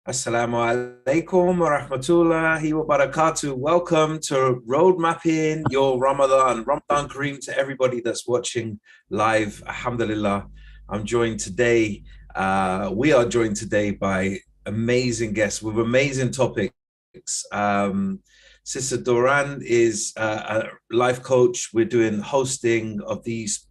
Assalamu alaikum wa rahmatullahi wa barakatuh. Welcome to Roadmapping Your Ramadan. Ramadan Kareem to everybody that's watching live. Alhamdulillah. We are joined today by amazing guests with amazing topics. Sister Doureine is a life coach. We're doing hosting of these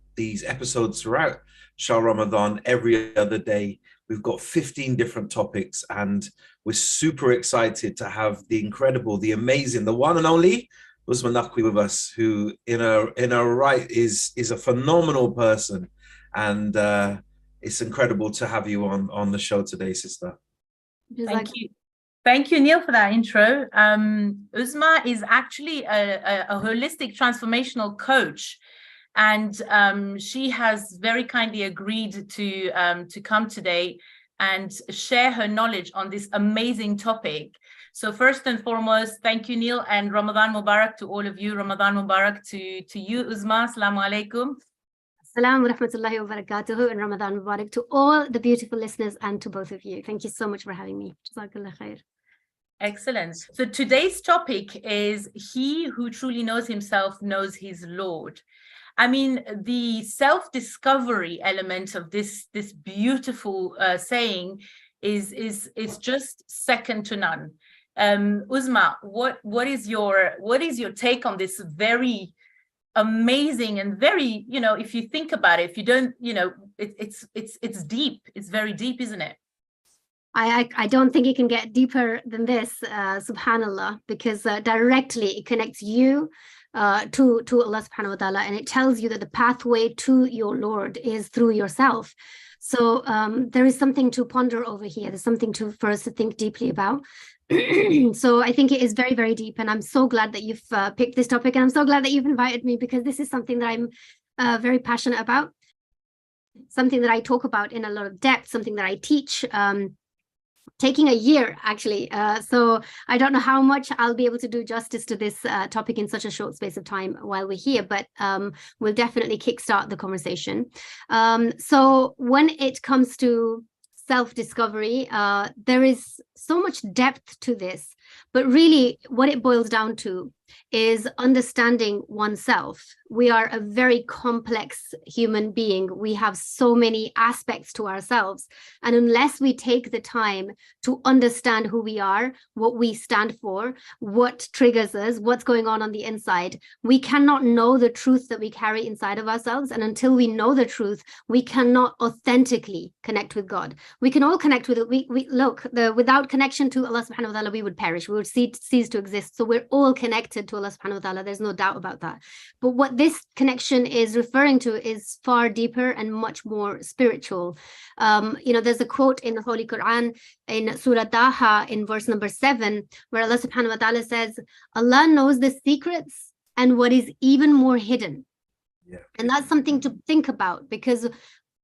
episodes throughout Shah Ramadan every other day. We've got 15 different topics, and we're super excited to have the incredible, the amazing, the one and only Uzma Naqvi with us, who in a right is a phenomenal person. And it's incredible to have you on the show today, sister. Thank you. Thank you, Neil, for that intro. Uzma is actually a holistic transformational coach. And she has very kindly agreed to come today and share her knowledge on this amazing topic. So first and foremost, thank you, Neil, and Ramadan Mubarak to all of you. Ramadan Mubarak to you, Uzma. Assalamu alaikum. Assalamu rahmatullahi wa barakatuhu, and Ramadan Mubarak to all the beautiful listeners and to both of you. Thank you so much for having me. Jazakallah khair. Excellent. So today's topic is he who truly knows himself knows his Lord. I mean, the self-discovery element of this beautiful saying is just second to none. Uzma, what is your take on this very amazing and very, if you think about it, if you don't, it's deep. It's very deep, isn't it? I don't think it can get deeper than this, subhanallah, because directly it connects you to Allah subhanahu wa ta'ala, and it tells you that the pathway to your Lord is through yourself. So there is something to ponder over here. There's something for us to think deeply about. So I think it is very, very deep, and I'm so glad that you've picked this topic, and I'm so glad that you've invited me, because this is something that I'm very passionate about, something that I talk about in a lot of depth, something that I teach, taking a year actually. So I don't know how much I'll be able to do justice to this topic in such a short space of time while we're here, but we'll definitely kickstart the conversation. So when it comes to self-discovery, there is so much depth to this, but really what it boils down to is understanding oneself. We are a very complex human being. We have so many aspects to ourselves. And unless we take the time to understand who we are, what we stand for, what triggers us, what's going on the inside, we cannot know the truth that we carry inside of ourselves. And until we know the truth, we cannot authentically connect with God. We can all connect with it. Without connection to Allah subhanahu wa ta'ala, we would perish. We would cease to exist. So we're all connected to Allah subhanahu wa ta'ala. There's no doubt about that. But what this connection is referring to is far deeper and much more spiritual. There's a quote in the Holy Quran in Surah Taha in verse number 7, where Allah subhanahu wa ta'ala says, Allah knows the secrets and what is even more hidden. Yeah. And that's something to think about, because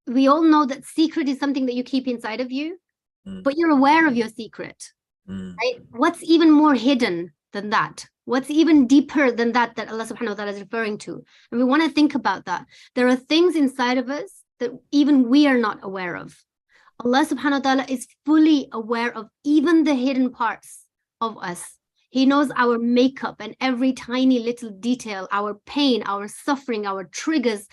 we all know that secret is something that you keep inside of you, but you're aware of your secret. Right? What's even more hidden than that? What's even deeper than that Allah subhanahu wa ta'ala is referring to? And we want to think about that. There are things inside of us that even we are not aware of. Allah subhanahu wa ta'ala is fully aware of even the hidden parts of us. He knows our makeup and every tiny little detail, our pain, our suffering, our triggers,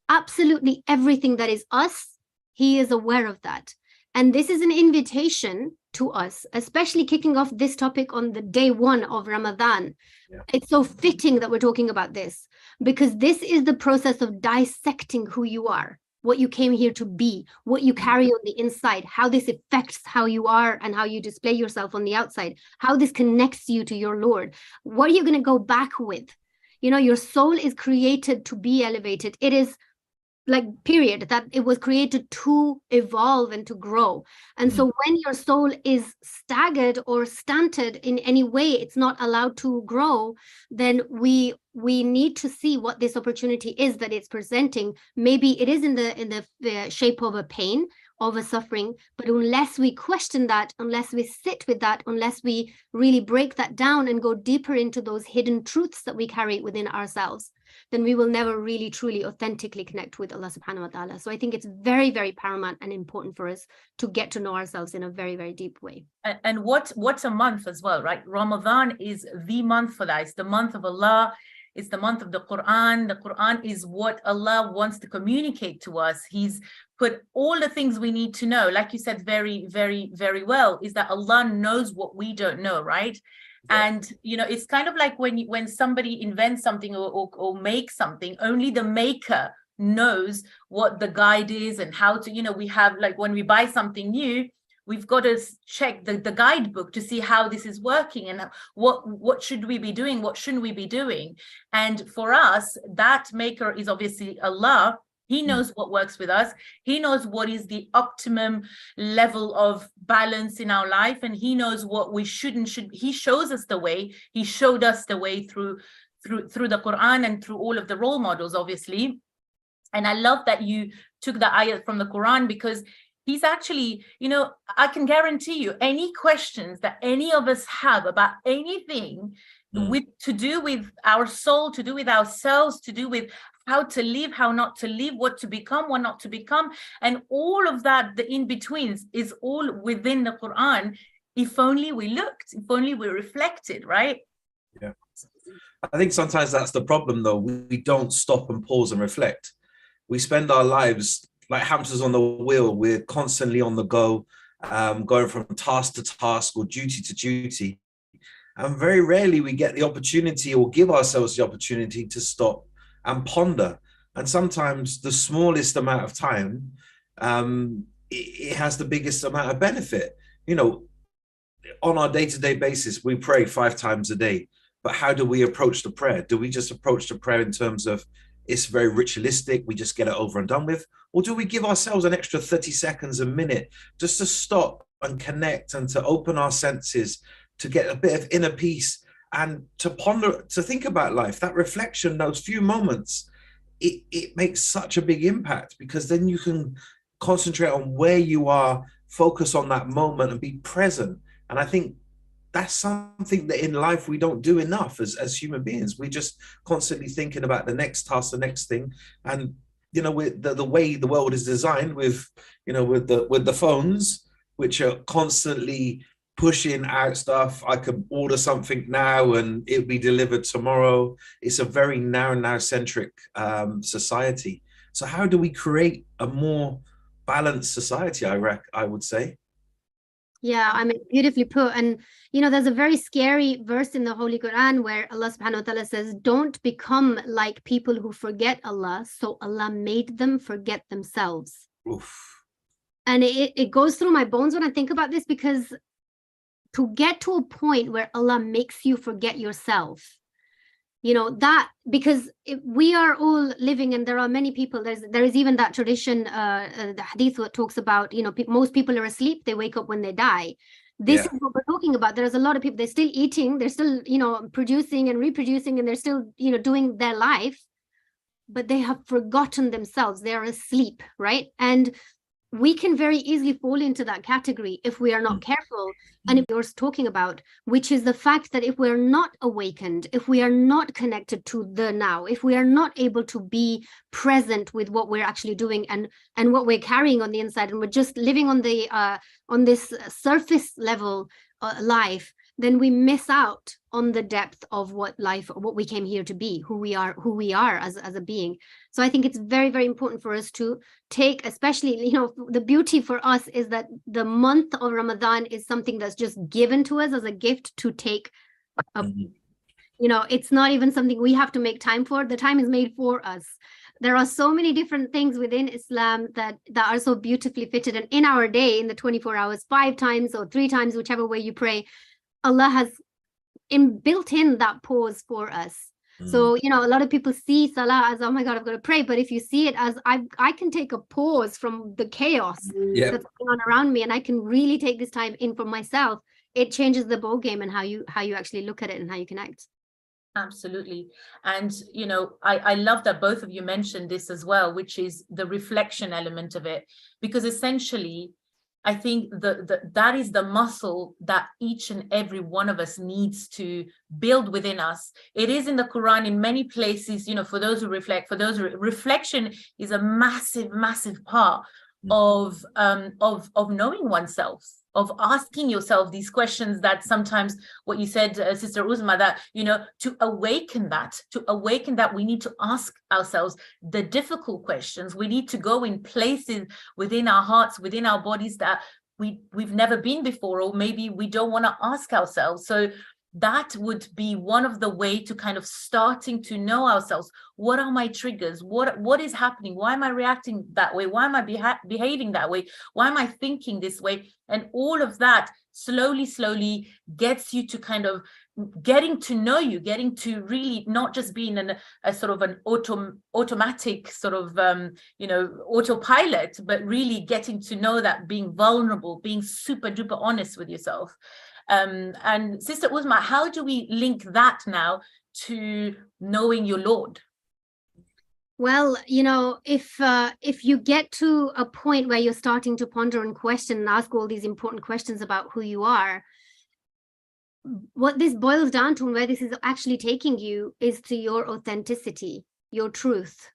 absolutely everything that is us. He is aware of that. And this is an invitation to us, especially kicking off this topic on the day one of Ramadan. Yeah. It's so fitting that we're talking about this, because this is the process of dissecting who you are, what you came here to be, what you carry on the inside, how this affects how you are and how you display yourself on the outside, how this connects you to your Lord. What are you going to go back with? Your soul is created to be elevated. It is period, that it was created to evolve and to grow. And so when your soul is staggered or stunted in any way, it's not allowed to grow, then we need to see what this opportunity is that it's presenting. Maybe it is in the shape of a pain, of a suffering. But unless we question that, unless we sit with that, unless we really break that down and go deeper into those hidden truths that we carry within ourselves, then we will never really truly authentically connect with Allah subhanahu wa ta'ala. So I think it's very, very paramount and important for us to get to know ourselves in a very, very deep way. And what's a month as well, right? Ramadan is the month for that. It's the month of Allah. It's the month of the Quran. The Quran is what Allah wants to communicate to us. He's put all the things we need to know. Like you said very, very, very well, is that Allah knows what we don't know, right? Yeah. And, you know, it's kind of like when somebody invents something or makes something, only the maker knows what the guide is and how to, you know, we have, like, when we buy something new, we've got to check the guidebook to see how this is working and what should we be doing, what shouldn't we be doing. And for us, that maker is obviously Allah. He knows what works with us. He knows what is the optimum level of balance in our life, and he knows what we should. He shows us the way. He showed us the way through the Quran and through all of the role models, obviously. And I love that you took the ayat from the Quran, because he's actually, you know, I can guarantee you any questions that any of us have about anything to do with our soul, to do with ourselves, to do with how to live, how not to live, what to become, what not to become, and all of that, the in-betweens, is all within the Quran. If only we looked, if only we reflected, right? Yeah. I think sometimes that's the problem, though. We don't stop and pause and reflect. We spend our lives like hamsters on the wheel. We're constantly on the go, going from task to task or duty to duty. And very rarely we get the opportunity or give ourselves the opportunity to stop and ponder. And sometimes the smallest amount of time, it has the biggest amount of benefit. You know, on our day-to-day basis, we pray 5 times a day. But how do we approach the prayer? Do we just approach the prayer in terms of it's very ritualistic, we just get it over and done with? Or do we give ourselves an extra 30 seconds, a minute, just to stop and connect and to open our senses, to get a bit of inner peace and to ponder, to think about life? That reflection, those few moments, it makes such a big impact, because then you can concentrate on where you are, focus on that moment and be present. And I think that's something that in life we don't do enough as human beings. We're just constantly thinking about the next task, the next thing. And, you know, with the way the world is designed with, you know, with the phones, which are constantly pushing out stuff. I could order something now and it'll be delivered tomorrow. It's a very now centric society. So how do we create a more balanced society, I would say? Yeah, I mean, beautifully put. And, you know, there's a very scary verse in the Holy Quran where Allah subhanahu wa ta'ala says, don't become like people who forget Allah, so Allah made them forget themselves. Oof. And it goes through my bones when I think about this, because to get to a point where Allah makes you forget yourself, you know, that, because we are all living, and there are many people, there is even that tradition, the hadith that talks about, you know, most people are asleep, they wake up when they die. This is what we're talking about. There's a lot of people, they're still eating, they're still, you know, producing and reproducing, and they're still, you know, doing their life, but they have forgotten themselves. They're asleep, right? And we can very easily fall into that category if we are not careful. And if you're talking about, which is the fact that if we're not awakened, if we are not connected to the now, if we are not able to be present with what we're actually doing and what we're carrying on the inside, and we're just living on the on this surface level life, then we miss out on the depth of what we came here to be, who we are as a being. So I think it's very, very important for us to take, especially, you know, the beauty for us is that the month of Ramadan is something that's just given to us as a gift to take up. You know, it's not even something we have to make time for. The time is made for us. There are so many different things within Islam that are so beautifully fitted. And in our day, in the 24 hours, 5 times or 3 times, whichever way you pray, Allah has built in that pause for us. So, you know, a lot of people see Salah as, oh my God, I've got to pray. But if you see it as, I can take a pause from the chaos that's going on around me, and I can really take this time in for myself, it changes the ball game and how you actually look at it and how you connect. Absolutely. And, you know, I love that both of you mentioned this as well, which is the reflection element of it, because essentially, I think that is the muscle that each and every one of us needs to build within us. It is in the Quran in many places, you know, for those who reflect, reflection is a massive, massive part of knowing oneself, of asking yourself these questions that sometimes, what you said, Sister Uzma, that, you know, to awaken that, we need to ask ourselves the difficult questions. We need to go in places within our hearts, within our bodies that we've never been before, or maybe we don't want to ask ourselves. So that would be one of the way to kind of starting to know ourselves. What are my triggers? What is happening? Why am I reacting that way? Why am I behaving that way? Why am I thinking this way? And all of that slowly gets you to kind of getting to know you, getting to really not just being a sort of an automatic sort of, you know, autopilot, but really getting to know that, being vulnerable, being super duper honest with yourself. And Sister Uzma, how do we link that now to knowing your Lord? Well, you know, if you get to a point where you're starting to ponder and question and ask all these important questions about who you are, what this boils down to and where this is actually taking you is to your authenticity, your truth.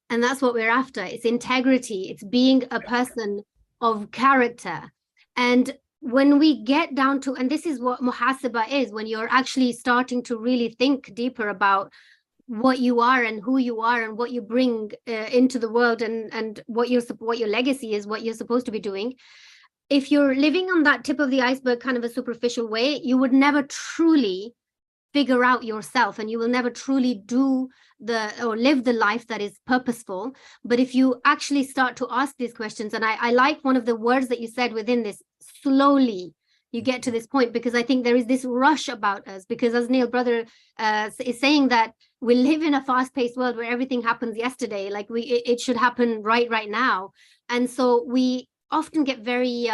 And that's what we're after. It's integrity. It's being a person of character. And when we get down to, and this is what muhasaba is, when you're actually starting to really think deeper about what you are and who you are and what you bring into the world, and what your legacy is, what you're supposed to be doing. If you're living on that tip of the iceberg, kind of a superficial way, you would never truly figure out yourself, and you will never truly do or live the life that is purposeful. But if you actually start to ask these questions, and I like one of the words that you said within this, slowly you get to this point, because I think there is this rush about us, because as Neil brother is saying, that we live in a fast-paced world where everything happens yesterday, like it should happen right now. And so we often get very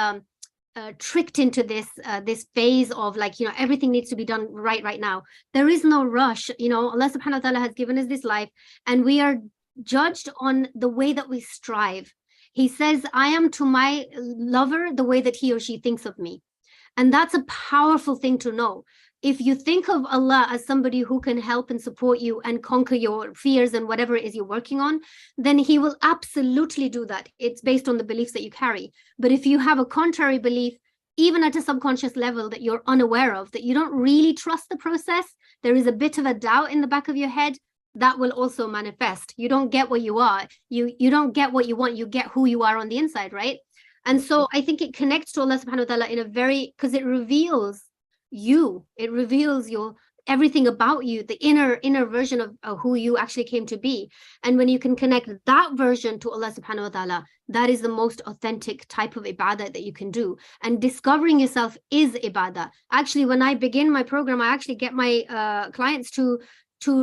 tricked into this phase of, like, you know, everything needs to be done right now. There is no rush. You know, Allah subhanahu wa ta'ala has given us this life, and we are judged on the way that we strive. He says, I am to my lover the way that he or she thinks of me. And that's a powerful thing to know. If you think of Allah as somebody who can help and support you and conquer your fears and whatever it is you're working on, then he will absolutely do that. It's based on the beliefs that you carry. But if you have a contrary belief, even at a subconscious level that you're unaware of, that you don't really trust the process, there is a bit of a doubt in the back of your head, that will also manifest. You don't get what you are. You don't get what you want. You get who you are on the inside, right? And so I think it connects to Allah subhanahu wa ta'ala in a very, because it reveals you. It reveals your everything about you, the inner version of who you actually came to be. And when you can connect that version to Allah subhanahu wa ta'ala, that is the most authentic type of ibadah that you can do. And discovering yourself is ibadah. Actually, when I begin my program, I actually get my clients to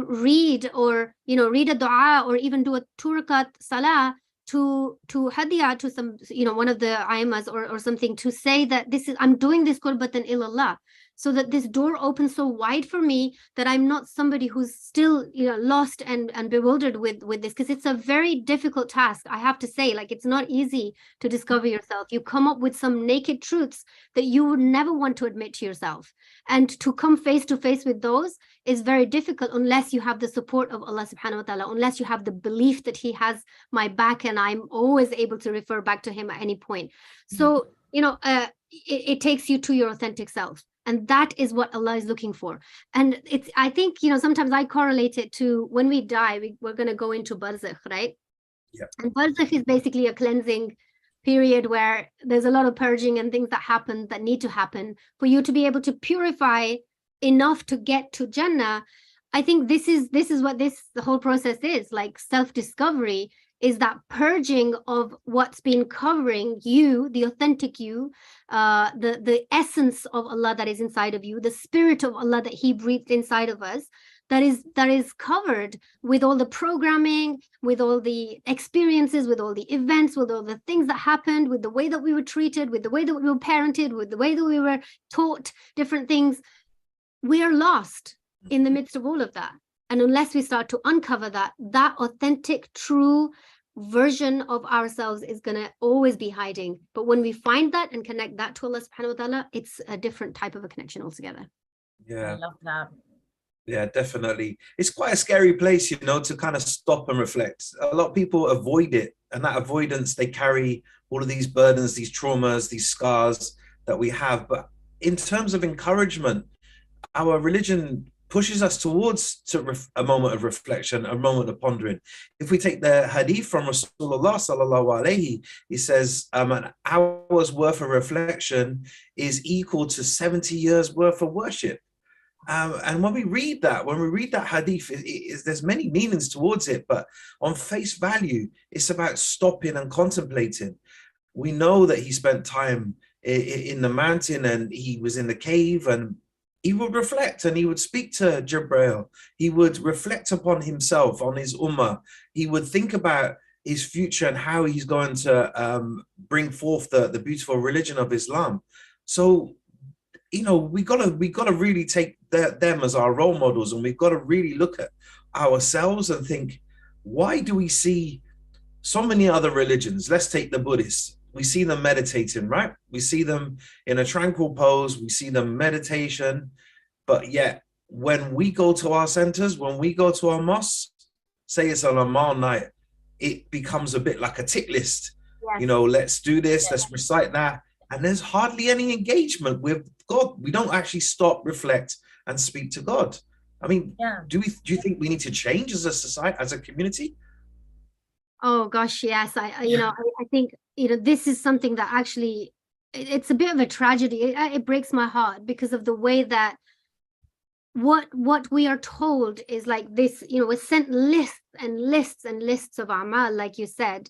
read, or, you know, read a dua, or even do a 2 rakat salah to hadiya to some, you know, one of the aimas or something, to say that this is, I'm doing this qurbatan ilallah, so that this door opens so wide for me that I'm not somebody who's still, you know, lost and bewildered with this, because it's a very difficult task. I have to say, like, it's not easy to discover yourself. You come up with some naked truths that you would never want to admit to yourself, and to come face to face with those is very difficult unless you have the support of Allah subhanahu wa ta'ala, unless you have the belief that he has my back and I'm always able to refer back to him at any point. So, you know, it takes you to your authentic self. And that is what Allah is looking for. And it's, I think, you know, sometimes I correlate it to when we die, we're going to go into barzakh, right? Yeah. And barzakh is basically a cleansing period where there's a lot of purging and things that happen that need to happen for you to be able to purify enough to get to Jannah. I think this is what the whole process is, like self-discovery is that purging of what's been covering you, the authentic you, the essence of Allah that is inside of you, the spirit of Allah that he breathed inside of us, that is covered with all the programming, with all the experiences, with all the events, with all the things that happened, with the way that we were treated, with the way that we were parented, with the way that we were taught different things. We are lost. in the midst of all of that. And unless we start to uncover that, that authentic, true version of ourselves is going to always be hiding. But when we find that and connect that to Allah subhanahu wa ta'ala, it's a different type of a connection altogether. I love that. Yeah, definitely. It's quite a scary place, you know, to kind of stop and reflect. A lot of people avoid it, and that avoidance, they carry all of these burdens, these traumas, these scars that we have. But in terms of encouragement, our religion pushes us towards a moment of reflection, a moment of pondering. If we take the hadith from Rasulullah sallallahu alaihi, he says an hour's worth of reflection is equal to 70 years worth of worship. And when we read that hadith, there's many meanings towards it, but on face value, it's about stopping and contemplating. We know that he spent time in the mountain, and he was in the cave, and he would reflect, and he would speak to Jibreel. He would reflect upon himself, on his ummah. He would think about his future and how he's going to bring forth the beautiful religion of Islam. So, you know, we gotta really take them as our role models, and we've got to really look at ourselves and think, why do we see so many other religions? Let's take the Buddhists. We see them meditating, right? We see them in a tranquil pose. We see them meditation. But yet, when we go to our centers, when we go to our mosques, say it's on a Ramadan night, it becomes a bit like a tick list. Yes. You know, let's do this, let's recite that. And there's hardly any engagement with God. We don't actually stop, reflect, and speak to God. I mean, do you think we need to change as a society, as a community? Oh gosh, yes. I think, you know, this is something that actually, it's a bit of a tragedy. It breaks my heart because of the way that what we are told is like this, you know, we're sent lists and lists and lists of amal, like you said,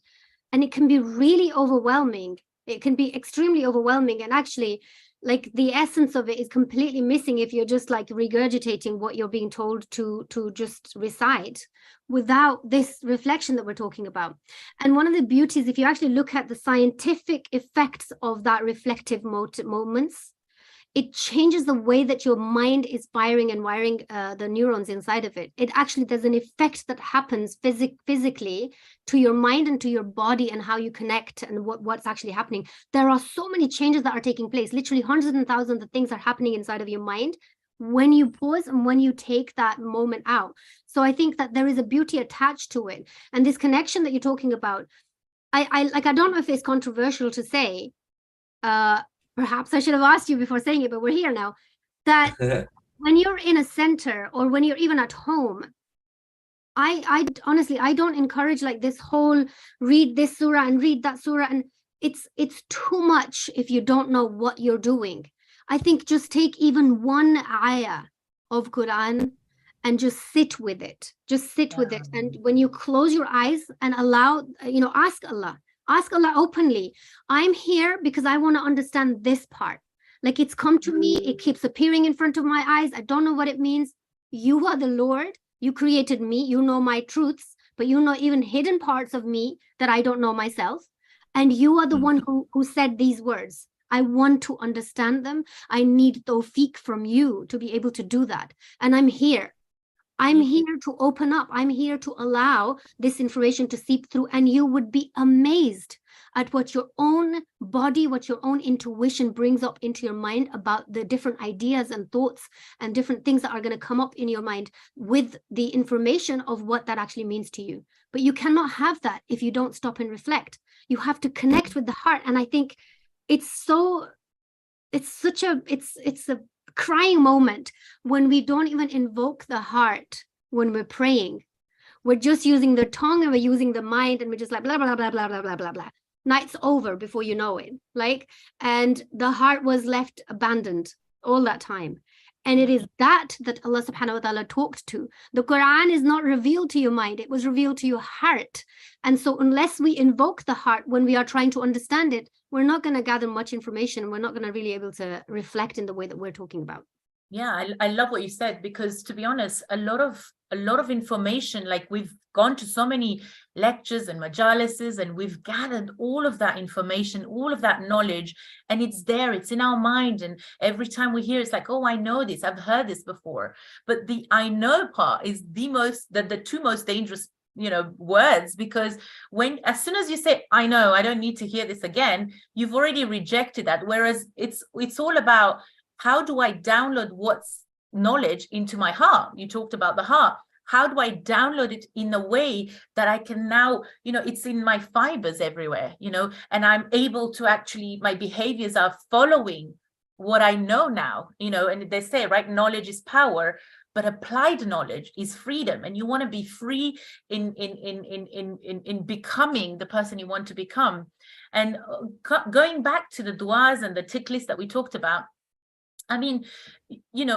and it can be really overwhelming. It can be extremely overwhelming, and actually, like, the essence of it is completely missing if you're just like regurgitating what you're being told to just recite without this reflection that we're talking about. And one of the beauties, if you actually look at the scientific effects of that reflective moments, it changes the way that your mind is firing and wiring the neurons inside of it. It actually, there's an effect that happens physically to your mind and to your body and how you connect and what's actually happening. There are so many changes that are taking place. Literally hundreds and thousands of things are happening inside of your mind when you pause and when you take that moment out. So I think that there is a beauty attached to it. And this connection that you're talking about, I don't know if it's controversial to say, perhaps I should have asked you before saying it, but we're here now, that when you're in a center or when you're even at home, I honestly, I don't encourage like this whole read this surah and read that surah, and it's too much if you don't know what you're doing. I think just take even one ayah of Quran and just sit with it. Just sit with it. And when you close your eyes and allow, you know, ask Allah openly, I'm here because I want to understand this part. Like, it's come to me, it keeps appearing in front of my eyes. I don't know what it means. You are the Lord. You created me. You know my truths, but you know even hidden parts of me that I don't know myself. And you are the one who said these words. I want to understand them. I need tawfiq from you to be able to do that. And I'm here. I'm here to open up. I'm here to allow this information to seep through, and you would be amazed at what your own body, what your own intuition brings up into your mind about the different ideas and thoughts and different things that are going to come up in your mind with the information of what that actually means to you. But you cannot have that if you don't stop and reflect. You have to connect with the heart. And I think it's a crying moment when we don't even invoke the heart when we're praying. We're just using the tongue and we're using the mind, and we're just like blah blah blah blah blah blah blah blah. Night's over before you know it, like, and the heart was left abandoned all that time. And it is that Allah subhanahu wa ta'ala talked to. The Quran is not revealed to your mind, it was revealed to your heart. And so unless we invoke the heart when we are trying to understand it, we're not going to gather much information. We're not going to really able to reflect in the way that we're talking about. Yeah, I love what you said, because to be honest, a lot of information, like we've gone to so many lectures and majalises, and we've gathered all of that information, all of that knowledge, and it's there, it's in our mind. And every time we hear, it's like, oh, I know this, I've heard this before. But the I know part is the two most dangerous, words, because as soon as you say, I know, I don't need to hear this again, you've already rejected that. Whereas it's all about, how do I download what's knowledge into my heart? You talked about the heart. How do I download it in a way that I can now, it's in my fibers everywhere, and I'm able to actually, my behaviors are following what I know now, and they say, right, knowledge is power, but applied knowledge is freedom. And you want to be free in becoming the person you want to become. And going back to the du'as and the tick list that we talked about, I mean,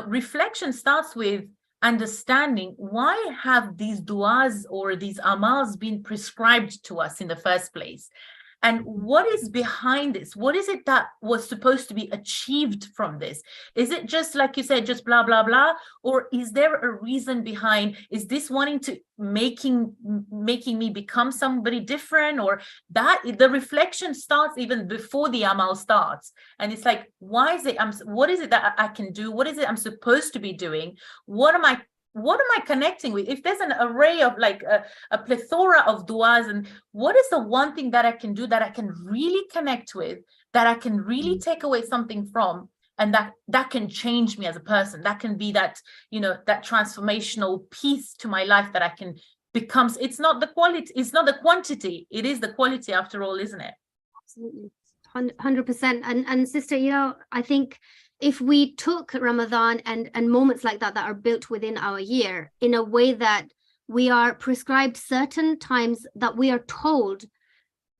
reflection starts with understanding, why have these du'as or these amals been prescribed to us in the first place? And what is behind this? What is it that was supposed to be achieved from this? Is it just, like you said, just blah, blah, blah? Or is there a reason behind? Is this wanting to making me become somebody different? Or that the reflection starts even before the amal starts. And it's like, what is it that I can do? What is it I'm supposed to be doing? What am I connecting with? If there's an array of like a plethora of du'as, and what is the one thing that I can do that I can really connect with, that I can really take away something from, and that can change me as a person, that can be that, that transformational piece to my life that I can become. It's not the quality, it's not the quantity, it is the quality after all, isn't it? Absolutely, 100%. And sister, I think if we took Ramadan and moments like that are built within our year in a way that we are prescribed certain times that we are told,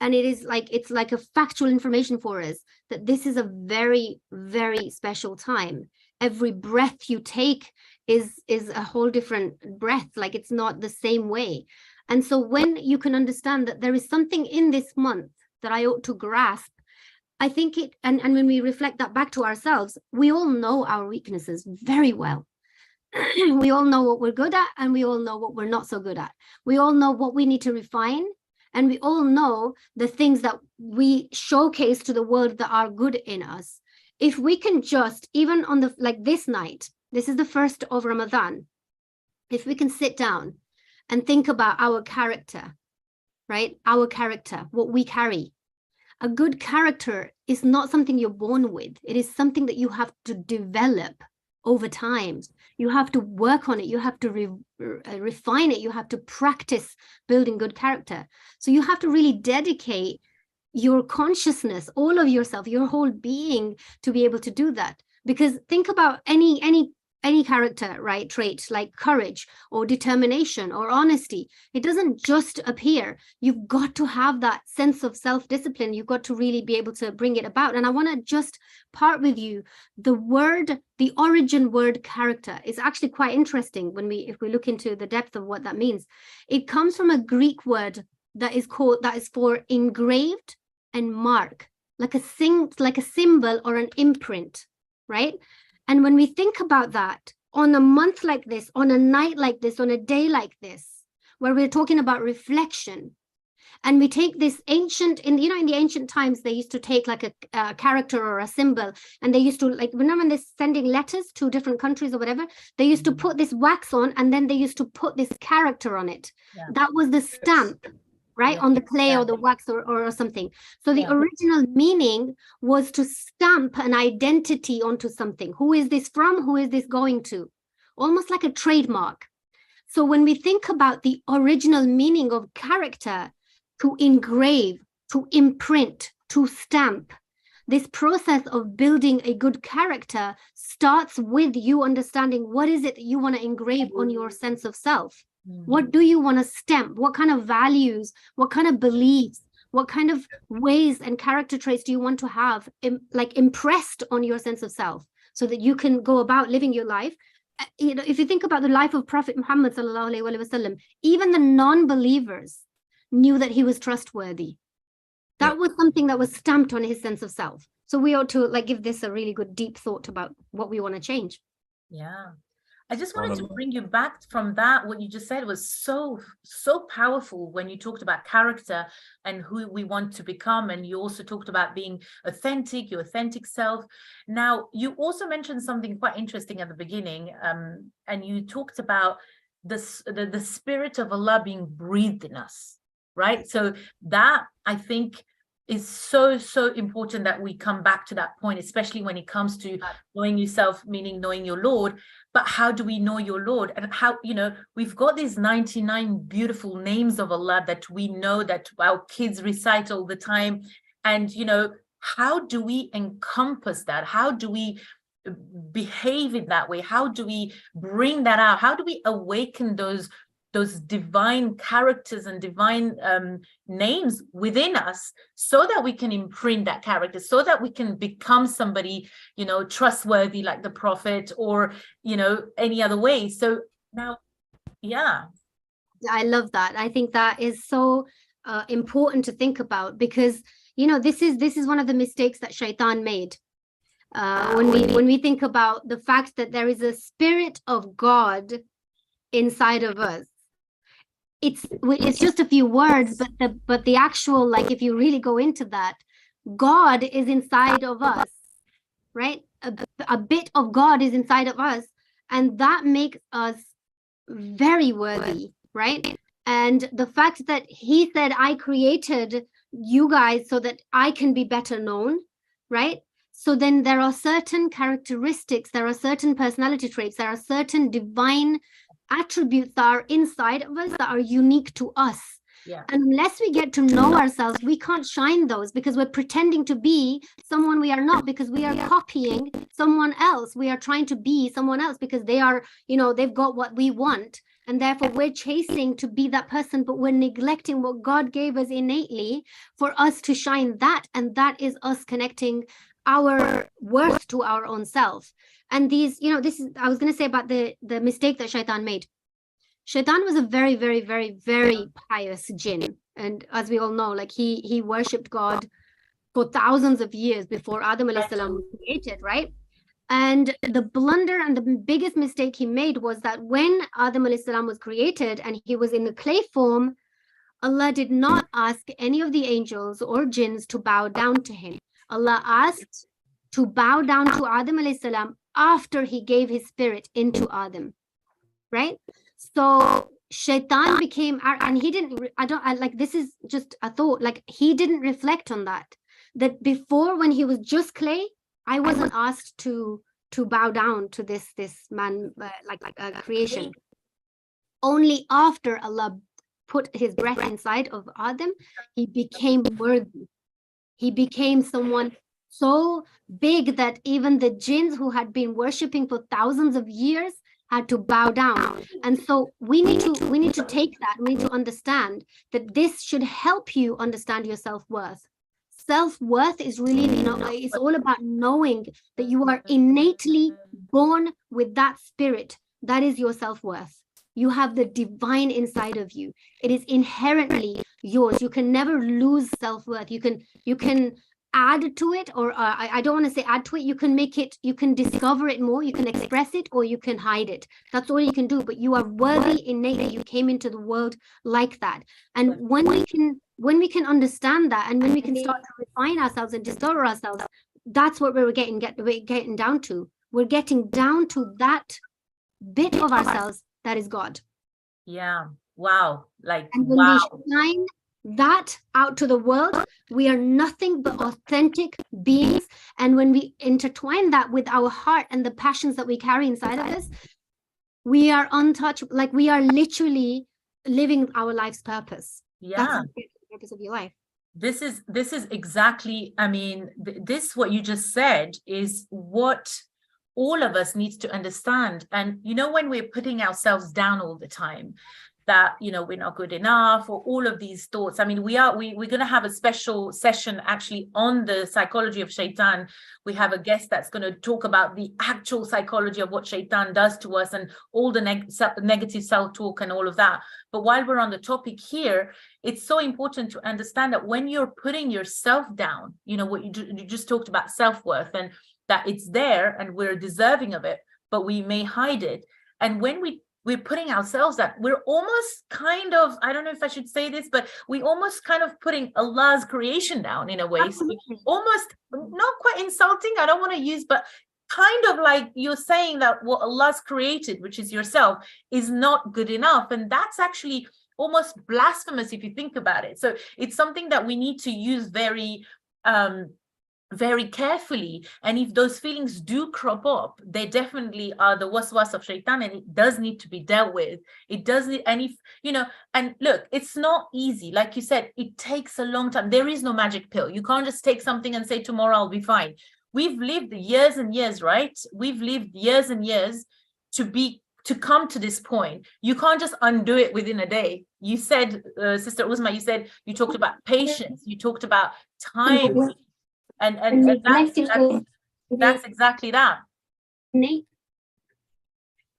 and it's like a factual information for us, that this is a very, very special time. Every breath you take is a whole different breath, like it's not the same way. And so when you can understand that there is something in this month that I ought to grasp, I think and when we reflect that back to ourselves, we all know our weaknesses very well. We all know what we're good at, and we all know what we're not so good at. We all know what we need to refine, and we all know the things that we showcase to the world that are good in us. If we can just, even on this night, this is the first of Ramadan, if we can sit down and think about our character, right? Our character, what we carry. A good character is not something you're born with. It is something that you have to develop over time. You have to work on it. You have to refine it. You have to practice building good character. So you have to really dedicate your consciousness, all of yourself, your whole being, to be able to do that. Because think about any character, right, trait like courage or determination or honesty. It doesn't just appear. You've got to have that sense of self-discipline. You've got to really be able to bring it about. And I want to just part with you. The origin word character is actually quite interesting if we look into the depth of what that means. It comes from a Greek word that is for engraved and mark, like a symbol or an imprint, right? And when we think about that, on a month like this, on a night like this, on a day like this, where we're talking about reflection, and we take this ancient, in the ancient times, they used to take like a character or a symbol, and they used to, like, remember when they're sending letters to different countries or whatever, they used to put this wax on, and then they used to put this character on it. Yeah. That was the stamp. Right, on the clay or the wax or something. So the original meaning was to stamp an identity onto something. Who is this from? Who is this going to? Almost like a trademark. So when we think about the original meaning of character, to engrave, to imprint, to stamp, this process of building a good character starts with you understanding what is it that you want to engrave on your sense of self. What do you want to stamp? What kind of values, what kind of beliefs, what kind of ways and character traits do you want to have impressed on your sense of self, so that you can go about living your life? If you think about the life of Prophet Muhammad sallallahu alaihi wasallam, even the non-believers knew that he was trustworthy. That was something that was stamped on his sense of self. So we ought to give this a really good deep thought about what we want to change. Yeah. I just wanted to bring you back from that. What you just said was so powerful when you talked about character and who we want to become. And you also talked about being authentic, your authentic self. Now, you also mentioned something quite interesting at the beginning. And you talked about the spirit of Allah being breathed in us, right? So that, I think, is so important that we come back to that point, especially when it comes to knowing yourself, meaning knowing your Lord. But how do we know your Lord? And how, we've got these 99 beautiful names of Allah that we know, that our kids recite all the time. And, how do we encompass that? How do we behave in that way? How do we bring that out? How do we awaken those divine characters and divine names within us, so that we can imprint that character, so that we can become somebody, trustworthy like the Prophet, or, any other way. So now, yeah. I love that. I think that is so important to think about, because, this is one of the mistakes that Shaitan made. When we think about the fact that there is a spirit of God inside of us, it's just a few words, but the actual, like, if you really go into that, God is inside of us, right? A bit of God is inside of us, and that makes us very worthy, right? And the fact that he said, I created you guys so that I can be better known, right? So then there are certain characteristics, there are certain personality traits, there are certain divine attributes that are inside of us that are unique to us. Yeah. And unless we get to know ourselves, we can't shine those, because we're pretending to be someone we are not, because we are copying someone else. We are trying to be someone else because they are, they've got what we want. And therefore we're chasing to be that person, but we're neglecting what God gave us innately for us to shine that. And that is us connecting our worth to our own self. And these, this is, I was going to say about the mistake that Shaitan made. Shaitan was a very, very, very, very pious jinn. And as we all know, like he worshipped God for thousands of years before Adam alayhi salam was created, right? And the blunder and the biggest mistake he made was that when Adam alayhi salam was created and he was in the clay form, Allah did not ask any of the angels or jinns to bow down to him. Allah asked to bow down to Adam alayhi salam after he gave his spirit into Adam, right? So Shaitan became, and he didn't, this is just a thought, like he didn't reflect on that before, when he was just clay, I wasn't asked to bow down to this man, creation. Only after Allah put his breath inside of Adam, he became worthy. He became someone so big that even the jinns who had been worshipping for thousands of years had to bow down. And so we need to take that. We need to understand that this should help you understand your self-worth. Self-worth is really, it's all about knowing that you are innately born with that spirit. That is your self-worth. You have the divine inside of you. It is inherently yours. You can never lose self-worth. You can add to it, or I don't want to say add to it. You can make it, you can discover it more, you can express it, or you can hide it. That's all you can do. But you are worthy innately. You came into the world like that. And when we can understand that, and when we can start to refine ourselves and discover ourselves, that's what we're getting down to. We're getting down to that bit of ourselves that is God. Yeah. Wow. And when we shine that out to the world, we are nothing but authentic beings. And when we intertwine that with our heart and the passions that we carry inside of us, we are untouchable. Like, we are literally living our life's purpose. Yeah. That's the purpose of your life. This is exactly, this, what you just said, is what all of us needs to understand. And when we're putting ourselves down all the time, that we're not good enough, or all of these thoughts, we're going to have a special session actually on the psychology of Shaitan. We have a guest that's going to talk about the actual psychology of what Shaitan does to us, and all the negative self-talk and all of that. But while we're on the topic here, it's so important to understand that when you're putting yourself down, what you just talked about, self-worth, and that it's there and we're deserving of it. but we may hide it. And when we're putting ourselves that, we're almost kind of, I don't know if I should say this, but we almost kind of putting Allah's creation down in a way. So almost not quite insulting, I don't want to use, but kind of like you're saying that what Allah's created, which is yourself, is not good enough. And that's actually almost blasphemous if you think about it. So it's something that we need to use very carefully. And if those feelings do crop up, they definitely are the waswas of shaitan, and it does need to be dealt with. It does need, and if, you know, and look, it's not easy. Like you said, it takes a long time. There is no magic pill. You can't just take something and say, tomorrow I'll be fine. We've lived years and years, right? We've lived years and years to come to this point. You can't just undo it within a day. You said, Sister Uzma, you talked about patience. You talked about time. And that's exactly that.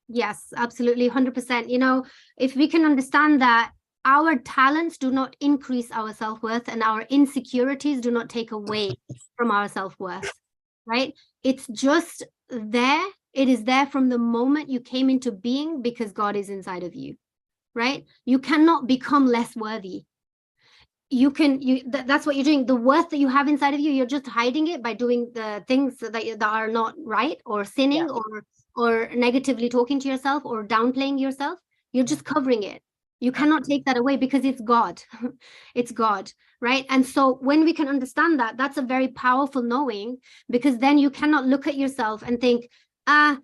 Yes, absolutely, 100%. You know, if we can understand that our talents do not increase our self-worth, and our insecurities do not take away from our self-worth, right? It's just there. It is there from the moment you came into being, because God is inside of you, right? You cannot become less worthy. That's what you're doing. The worth that you have inside of you, you're just hiding it by doing the things that are not right, or sinning, or negatively talking to yourself, or downplaying yourself. You're just covering it. You cannot take that away, because it's God. It's God, right? And so when we can understand that, that's a very powerful knowing, because then you cannot look at yourself and think, not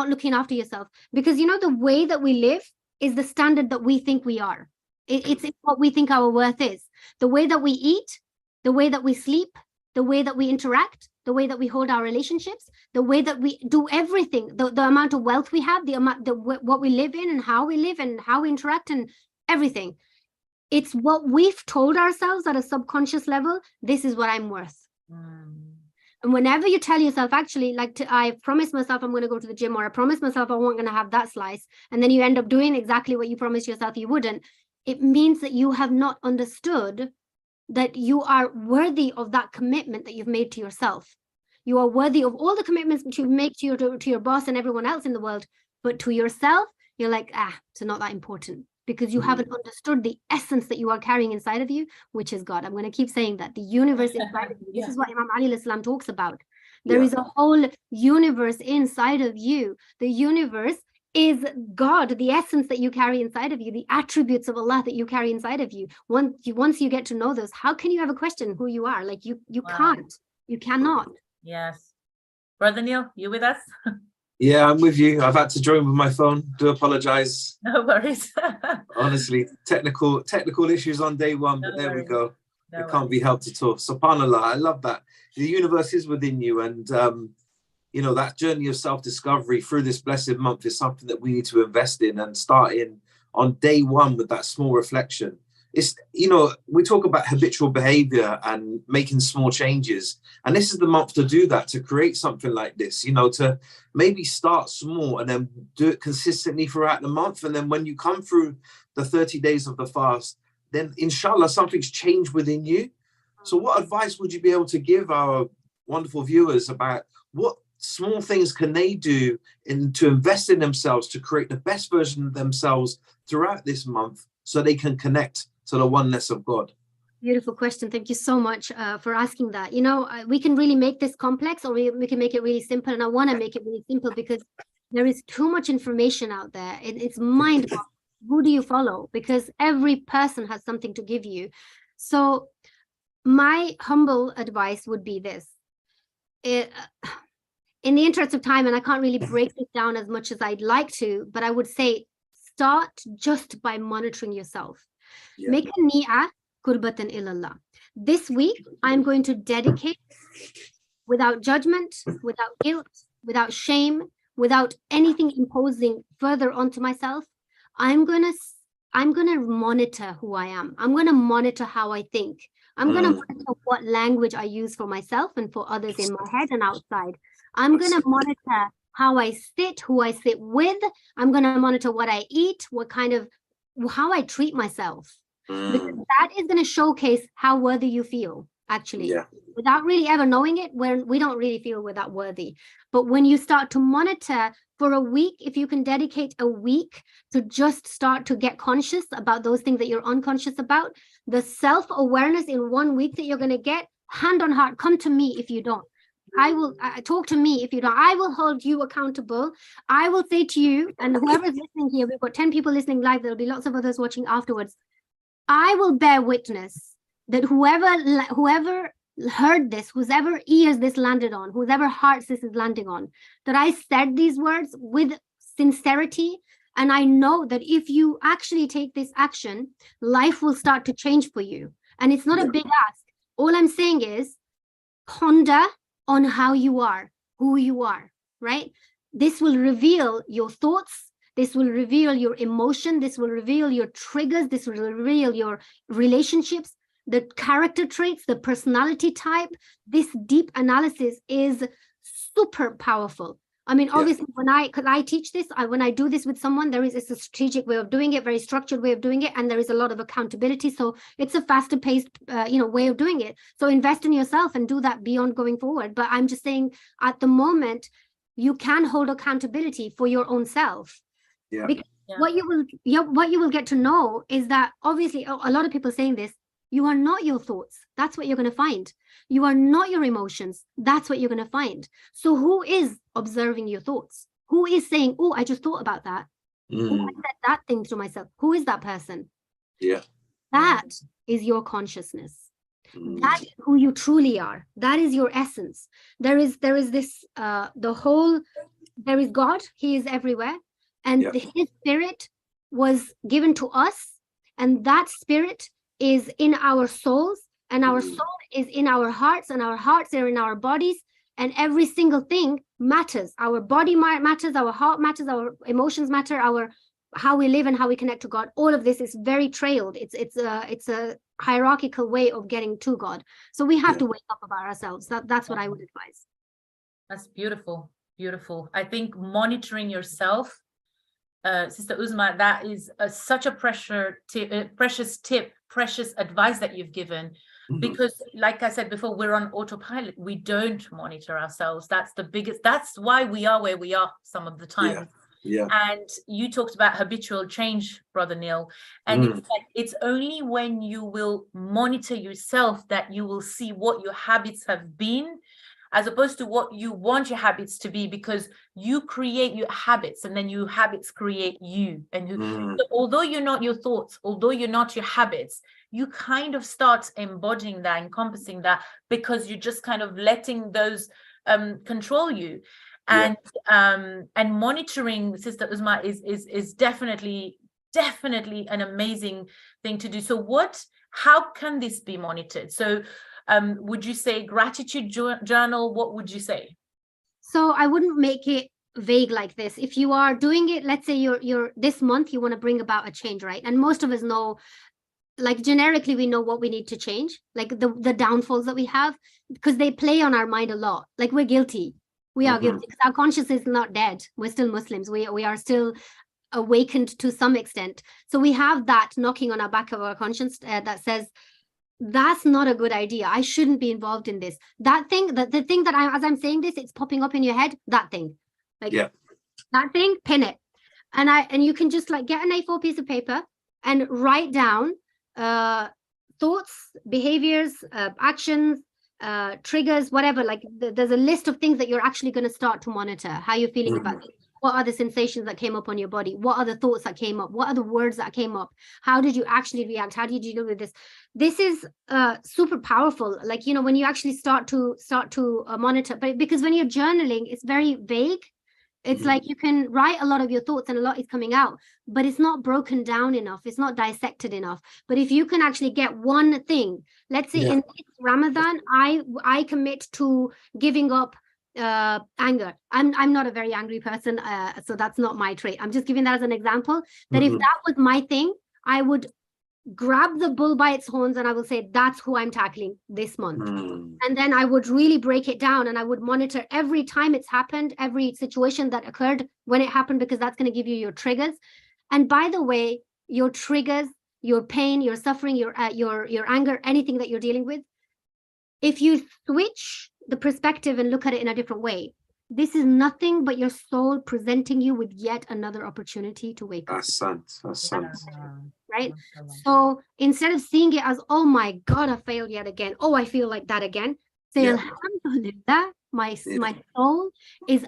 looking after yourself, because, you know, the way that we live is the standard that we think we are. It's what we think our worth is. The way that we eat, the way that we sleep, the way that we interact, the way that we hold our relationships, the way that we do everything, the amount of wealth we have, what we live in, and how we live, and how we interact, and everything. It's what we've told ourselves at a subconscious level. This is what I'm worth. And whenever you tell yourself, actually, I promised myself I'm going to go to the gym, or I promised myself I wasn't going to have that slice, and then you end up doing exactly what you promised yourself you wouldn't, it means that you have not understood that you are worthy of that commitment that you've made to yourself. You are worthy of all the commitments that you make to your boss and everyone else in the world, but to yourself, you're like, it's not that important, because you haven't understood the essence that you are carrying inside of you, which is God. I'm going to keep saying that. The universe inside of you. This is what Imam Ali Islam talks about. There is a whole universe inside of you. The universe is God, the essence that you carry inside of you, the attributes of Allah that you carry inside of you. Once you get to know those, how can you ever question who you are? Like you can't, you cannot. Yes. Brother Neil, you with us? Yeah, I'm with you. I've had to join with my phone. Do apologize. No worries. Honestly, technical issues on day one, but there we go. It can't be helped at all. SubhanAllah, I love that. The universe is within you, and that journey of self-discovery through this blessed month is something that we need to invest in, and start in on day one with that small reflection. It's, we talk about habitual behavior and making small changes. And this is the month to do that, to create something like this, to maybe start small and then do it consistently throughout the month. And then when you come through the 30 days of the fast, then inshallah, something's changed within you. So what advice would you be able to give our wonderful viewers about what small things can they do to invest in themselves, to create the best version of themselves throughout this month, so they can connect to the oneness of God? Beautiful question. Thank you so much for asking that. We can really make this complex, or we can make it really simple. And I want to make it really simple, because there is too much information out there. It's mind-boggling. Who do you follow? Because every person has something to give you. So my humble advice would be this. In the interest of time, and I can't really break this down as much as I'd like to, but I would say start just by monitoring yourself. Yeah. Make a ni'ah qurbatan ilallah. This week, I'm going to dedicate, without judgment, without guilt, without shame, without anything imposing further onto myself. I'm gonna monitor who I am. I'm gonna monitor how I think. I'm gonna monitor what language I use for myself and for others in my head and outside. I'm gonna monitor how I sit, who I sit with. I'm gonna monitor what I eat, how I treat myself. Because that is going to showcase how worthy you feel, actually. Yeah. Without really ever knowing it, when we don't really feel we're that worthy. But when you start to monitor For a week, if you can dedicate a week to just start to get conscious about those things that you're unconscious about, the self-awareness in 1 week that you're going to get, hand on heart, come to me if you don't. I will talk to me if you don't. I will hold you accountable. I will say to you, and whoever's listening here, we've got 10 people listening live. There'll be lots of others watching afterwards. I will bear witness that whoever heard this, whoever ears this landed on, whoever hearts this is landing on, that I said these words with sincerity. And I know that if you actually take this action, life will start to change for you. And it's not a big ask. All I'm saying is ponder on how you are, who you are, right? This will reveal your thoughts. This will reveal your emotion. This will reveal your triggers. This will reveal your relationships, the character traits, the personality type. This deep analysis is super powerful. I mean, obviously, because I teach this, when I do this with someone, there is a strategic way of doing it, very structured way of doing it, and there is a lot of accountability. So it's a faster paced, way of doing it. So invest in yourself and do that beyond going forward. But I'm just saying, at the moment, you can hold accountability for your own self. Yeah. Because what you will get to know is that, obviously, a lot of people saying this, you are not your thoughts. That's what you're going to find. You are not your emotions. That's what you're going to find. So who is observing your thoughts? Who is saying, oh, I just thought about that? Oh, I said that thing to myself. Who is that person? Yeah. That is your consciousness. That is who you truly are. That is your essence. There is this, there is God. He is everywhere. And his spirit was given to us. And that spirit is in our souls, and our soul is in our hearts, and our hearts are in our bodies, and every single thing matters. Our body matters, our heart matters, our emotions matter, how we live and how we connect to God. All of this is very trailed. It's a hierarchical way of getting to God. So we have to wake up about ourselves. That's what I would advise. That's beautiful. Beautiful. I think monitoring yourself, Sister Uzma, that is such a precious tip, precious advice that you've given, because like I said before, we're on autopilot. We don't monitor ourselves. That's why we are where we are some of the time. Yeah. And you talked about habitual change, Brother Neil, and it's like, it's only when you will monitor yourself that you will see what your habits have been, as opposed to what you want your habits to be, because you create your habits and then your habits create you. And so although you're not your thoughts, although you're not your habits, you kind of start embodying that, encompassing that, because you're just kind of letting those control you. And monitoring, Sister Uzma, is definitely an amazing thing to do. So how can this be monitored? So would you say gratitude journal? What would you say? So I wouldn't make it vague like this. If you are doing it, let's say you're this month, you want to bring about a change, right? And most of us know, like generically, we know what we need to change, like the downfalls that we have, because they play on our mind a lot. Like we're guilty. We are guilty. Our conscience is not dead. We're still Muslims. We are still awakened to some extent. So we have that knocking on our back of our conscience that says, that's not a good idea. I shouldn't be involved in this. That thing, the thing that as I'm saying this, it's popping up in your head, that thing. Like that thing, pin it. And you can just like get an A4 piece of paper and write down thoughts, behaviors, actions, triggers, whatever. Like there's a list of things that you're actually going to start to monitor. How you're feeling about it. What are the sensations that came up on your body? What are the thoughts that came up? What are the words that came up? How did you actually react? How did you deal with this? This is super powerful. Like, when you actually start to monitor, but because when you're journaling, it's very vague. It's like you can write a lot of your thoughts and a lot is coming out, but it's not broken down enough. It's not dissected enough. But if you can actually get one thing, let's say in this Ramadan, I commit to giving up anger. I'm not a very angry person, so that's not my trait. I'm just giving that as an example, that if that was my thing, I would grab the bull by its horns and I will say, that's who I'm tackling this month. And then I would really break it down and I would monitor every time it's happened, every situation that occurred when it happened, because that's going to give you your triggers. And by the way, your triggers, your pain, your suffering, your anger, anything that you're dealing with, if you switch the perspective and look at it in a different way, This is nothing but your soul presenting you with yet another opportunity to wake up. That's Right? So instead of seeing it as, oh my God, I failed yet again. Oh, I feel like that again. Say, Alhamdulillah, my soul is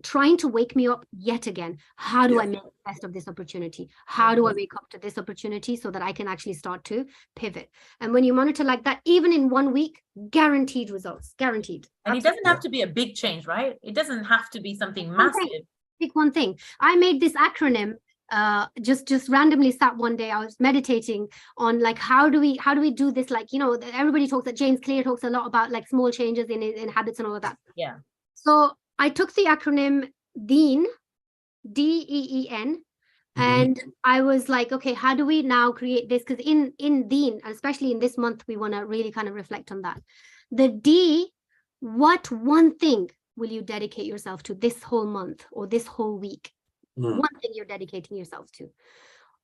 trying to wake me up yet again. How do I make the best of this opportunity? How do I wake up to this opportunity so that I can actually start to pivot? And when you monitor like that, even in 1 week, guaranteed results, guaranteed. And it doesn't have to be a big change, right? It doesn't have to be something massive. Pick one thing. I made this acronym. Just randomly sat one day. I was meditating on like how do we do this, like, you know, everybody talks, that James Clear talks a lot about like small changes in habits and all of that. Yeah. So I took the acronym DEEN, DEEN, and I was like, okay, how do we now create this? Because in DEEN, especially in this month, we want to really kind of reflect on that. The D, what one thing will you dedicate yourself to this whole month or this whole week? One thing you're dedicating yourself to.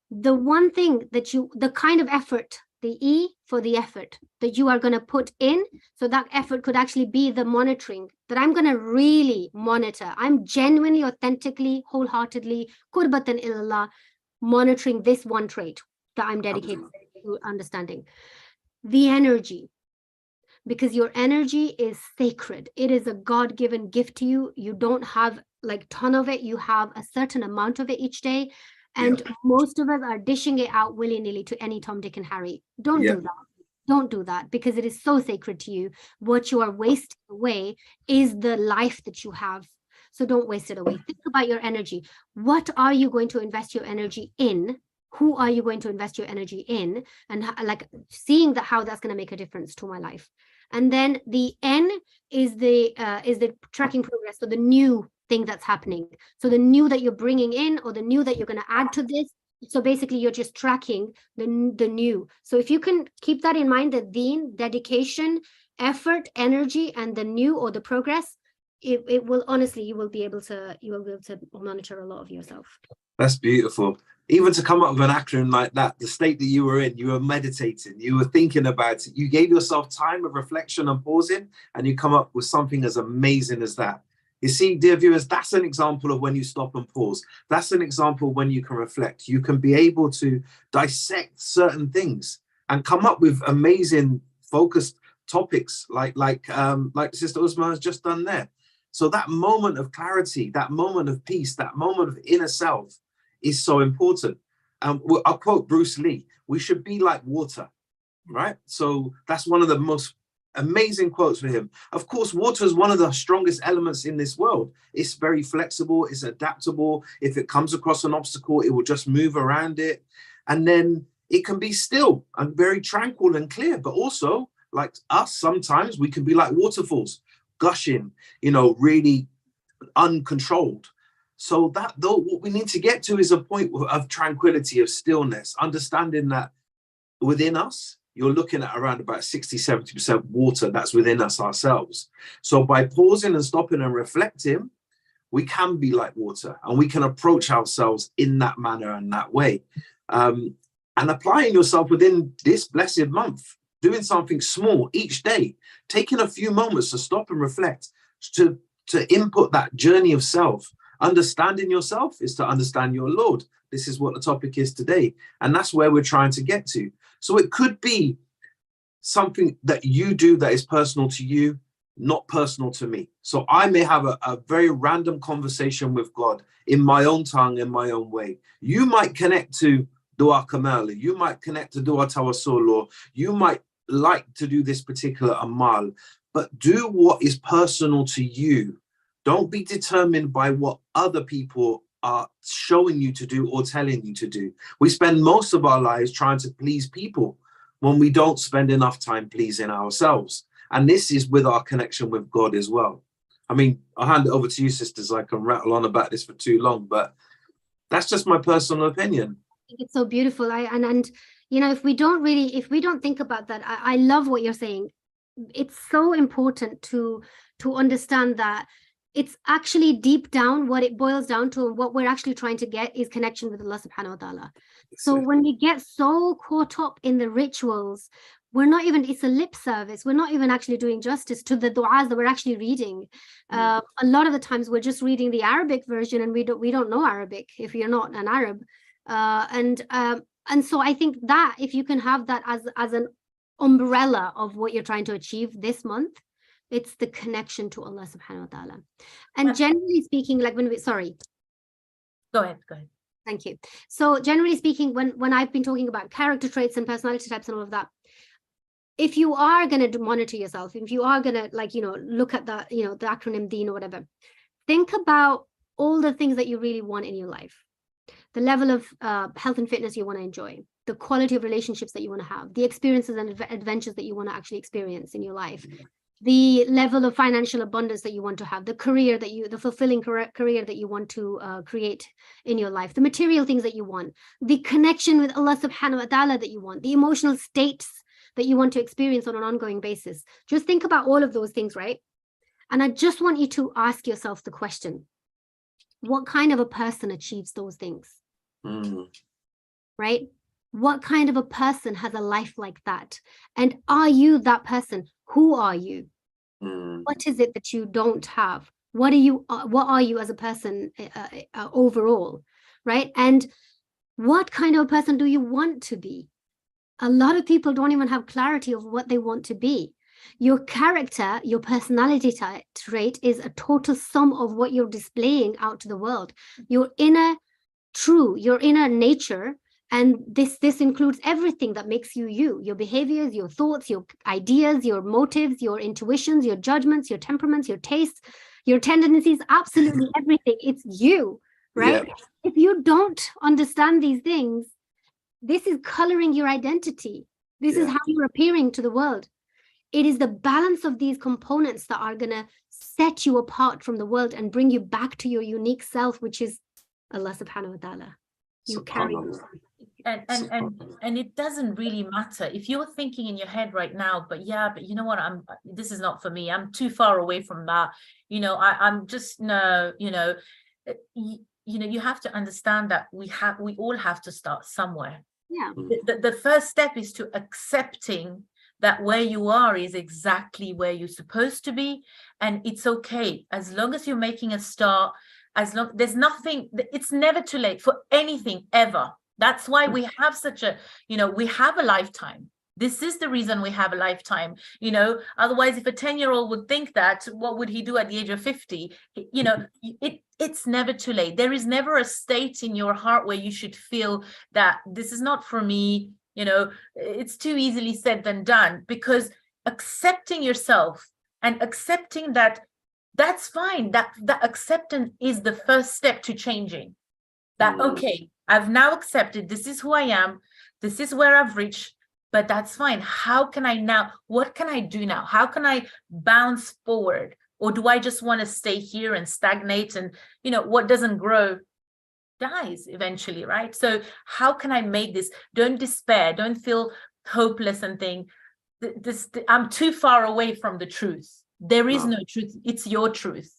The one thing that the kind of effort, the E for the effort that you are going to put in. So that effort could actually be the monitoring, that I'm going to really monitor. I'm genuinely, authentically, wholeheartedly, qurbatan ilallah, monitoring this one trait that I'm dedicated to understanding. The energy. Because your energy is sacred. It is a God-given gift to you. You don't have like ton of it. You have a certain amount of it each day. And most of us are dishing it out willy-nilly to any Tom, Dick, and Harry. Don't do that. Don't do that, because it is so sacred to you. What you are wasting away is the life that you have. So don't waste it away. Think about your energy. What are you going to invest your energy in? Who are you going to invest your energy in? And like seeing that, how that's going to make a difference to my life. And then the N is the tracking progress, so the new thing that's happening. So the new that you're bringing in, or the new that you're going to add to this. So basically, you're just tracking the new. So if you can keep that in mind, the deen, dedication, effort, energy, and the new or the progress, it will honestly, you will be able to monitor a lot of yourself. That's beautiful. Even to come up with an acronym like that, the state that you were in, you were meditating, you were thinking about it, you gave yourself time of reflection and pausing, and you come up with something as amazing as that. You see, dear viewers, that's an example of when you stop and pause. That's an example when you can reflect. You can be able to dissect certain things and come up with amazing focused topics like Sister Uzma has just done there. So that moment of clarity, that moment of peace, that moment of inner self is so important. I'll quote Bruce Lee: we should be like water, right? So that's one of the most amazing quotes for him. Of course, water is one of the strongest elements in this world. It's very flexible, it's adaptable. If it comes across an obstacle, it will just move around it. And then it can be still and very tranquil and clear. But also, like us, sometimes we can be like waterfalls, gushing, really uncontrolled. So that, though, what we need to get to is a point of tranquility, of stillness, understanding that within us, you're looking at around about 60-70% water that's within us ourselves. So by pausing and stopping and reflecting, we can be like water, and we can approach ourselves in that manner and that way. And applying yourself within this blessed month, doing something small each day, taking a few moments to stop and reflect, to input that journey of self. Understanding yourself is to understand your Lord. This is what the topic is today. And that's where we're trying to get to. So it could be something that you do that is personal to you, not personal to me. So I may have a very random conversation with God in my own tongue, in my own way. You might connect to Dua Kamal, you might connect to Dua Tawassul, or you might like to do this particular amal, but do what is personal to you. Don't be determined by what other people are showing you to do or telling you to do. We spend most of our lives trying to please people when we don't spend enough time pleasing ourselves. And this is with our connection with God as well. I mean, I'll hand it over to you, sisters. I can rattle on about this for too long, but that's just my personal opinion. I think it's so beautiful. If we don't think about that, I love what you're saying. It's so important to understand that it's actually deep down what it boils down to, and what we're actually trying to get is connection with Allah subhanahu wa ta'ala. So when we get so caught up in the rituals, we're not even, it's a lip service. We're not even actually doing justice to the du'as that we're actually reading. A lot of the times we're just reading the Arabic version, and we don't know Arabic if you're not an Arab. And so I think that if you can have that as an umbrella of what you're trying to achieve this month, it's the connection to Allah subhanahu wa ta'ala. And generally speaking, like when we, sorry. Go ahead. Thank you. So generally speaking, when I've been talking about character traits and personality types and all of that, if you are going to monitor yourself, if you are going to, like, you know, look at the, you know, the acronym DEEN or whatever, think about all the things that you really want in your life, the level of health and fitness you want to enjoy, the quality of relationships that you want to have, the experiences and adventures that you want to actually experience in your life, the level of financial abundance that you want to have, the career that you, the fulfilling career that you want to create in your life, the material things that you want, the connection with Allah subhanahu wa ta'ala that you want, the emotional states that you want to experience on an ongoing basis. Just think about all of those things, right? And I just want you to ask yourself the question, what kind of a person achieves those things? Right? What kind of a person has a life like that? And are you that person? Who are you? What is it that you don't have? What are you as a person overall, right? And what kind of a person do you want to be? A lot of people don't even have clarity of what they want to be. Your character, your personality trait is a total sum of what you're displaying out to the world. Your inner nature. And this includes everything that makes you you, your behaviors, your thoughts, your ideas, your motives, your intuitions, your judgments, your temperaments, your tastes, your tendencies, absolutely everything. It's you, right? Yep. If you don't understand these things, this is coloring your identity. This is how you're appearing to the world. It is the balance of these components that are going to set you apart from the world and bring you back to your unique self, which is Allah subhanahu wa ta'ala. You carry and it doesn't really matter if you're thinking in your head right now, but you know what, this is not for me, I'm too far away from that, you know, I'm just, no, you know, you have to understand that we all have to start somewhere. The first step is to accepting that where you are is exactly where you're supposed to be, and it's okay as long as you're making a start. As long there's nothing, it's never too late for anything ever. That's why we have such a, you know, we have a lifetime. This is the reason we have a lifetime, you know. Otherwise, if a 10-year-old would think that, what would he do at the age of 50? You know, it's never too late. There is never a state in your heart where you should feel that this is not for me. You know, it's too easily said than done, because accepting yourself and accepting that that's fine. That acceptance is the first step to changing. That, okay, I've now accepted, this is who I am, this is where I've reached, but that's fine. How can I now, what can I do now? How can I bounce forward? Or do I just want to stay here and stagnate, and, you know, what doesn't grow dies eventually, right? So how can I make this? Don't despair, don't feel hopeless and think, I'm too far away from the truth. There is no truth. It's your truth.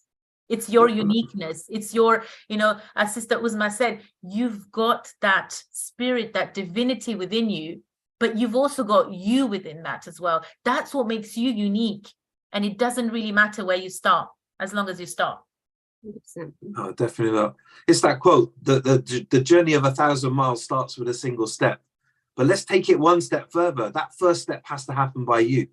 It's your uniqueness. It's your, you know, as Sister Uzma said, you've got that spirit, that divinity within you, but you've also got you within that as well. That's what makes you unique. And it doesn't really matter where you start, as long as you start. Oh, definitely not. It's that quote, the journey of 1,000 miles starts with a single step. But let's take it one step further. That first step has to happen by you.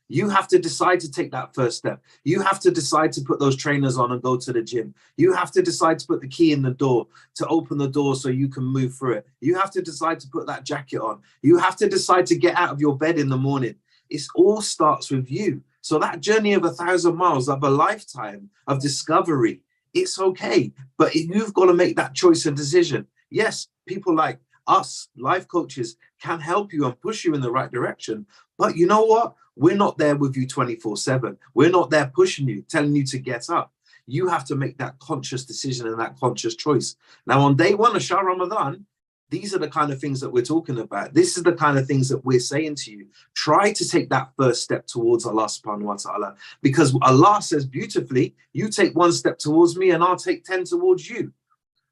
You have to decide to take that first step. You have to decide to put those trainers on and go to the gym. You have to decide to put the key in the door, to open the door so you can move through it. You have to decide to put that jacket on. You have to decide to get out of your bed in the morning. It all starts with you. So that journey of 1,000 miles, of a lifetime of discovery, it's okay. But you've got to make that choice and decision. Yes, people like us, life coaches, can help you and push you in the right direction. But you know what? We're not there with you 24/7. We're not there pushing you, telling you to get up. You have to make that conscious decision and that conscious choice. Now, on day one of Shahr Ramadan, these are the kind of things that we're talking about. This is the kind of things that we're saying to you. Try to take that first step towards Allah subhanahu wa ta'ala, because Allah says beautifully, you take one step towards me and I'll take 10 towards you.